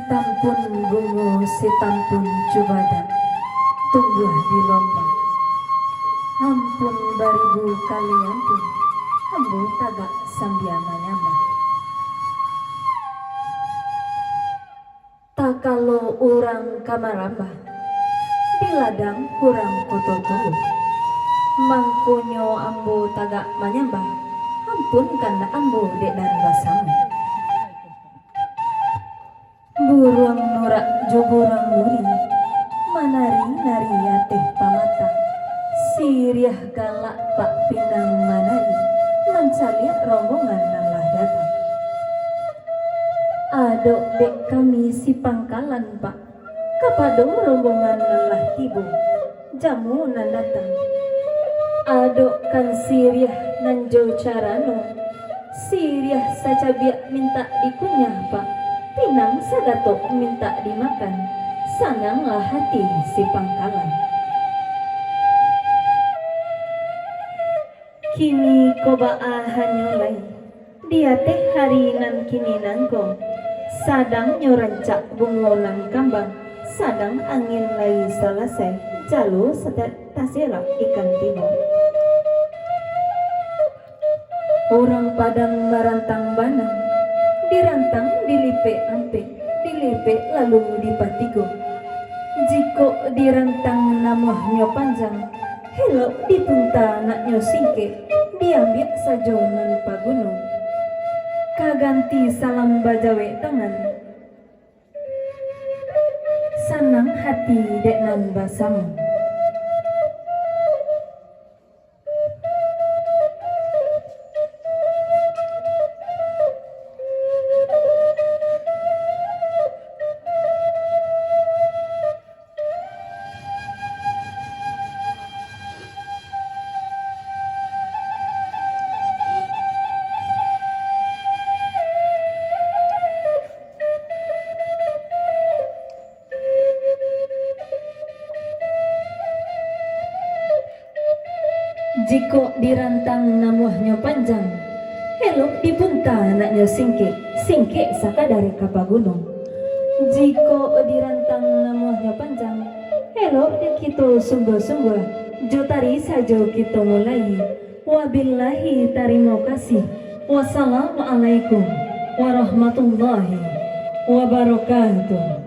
Sitampun bungo, sitampun cubada, tumbuh di lombang. Ampun baribu kali ampun, ambu tagak sambiama nyambang. Takalo urang kamarambah, di ladang kurang kototuh. Mangkunyo ambu tagak manyambah, ampun kanda ambu dek dan basam. Burung nurak joborang muri, manari nari ateh pamata. Siriah galak pak pinang manari, mancaliak rombongan nalah datang. Adok dek kami si pangkalan pak, kapado rombongan nalah tibo, jamu nan datang. Adok kan siriah nanjo carano, siriah saja biak minta dikunyah pak, pinang sagatok minta dimakan, sananglah hati si pangkalan. Kini kobaa hanyolai, dia teh hari nan kini nangko, sadang nyorancak bungolang kambang, sadang angin lai selesai, jalo tasela ikan timur. Orang Padang merantang banang, dirantang dilipe ampe, dilipe lalu dipatigo. Jiko dirantang namahnya panjang, hello dipunta naknya singke, diambil sajo nan pagunung. Kaganti salam bajawe tangan, sanang hati dek nan basamu. Jiko dirantang namuhnya panjang, helok dipunta anaknya singke, singke saka dari kapal gunung. Jiko dirantang namuhnya panjang, helok dikito sungguh-sungguh, jo tari sajo kita mulai. Wabillahi terima kasih. Wassalamualaikum warahmatullahi wabarakatuh.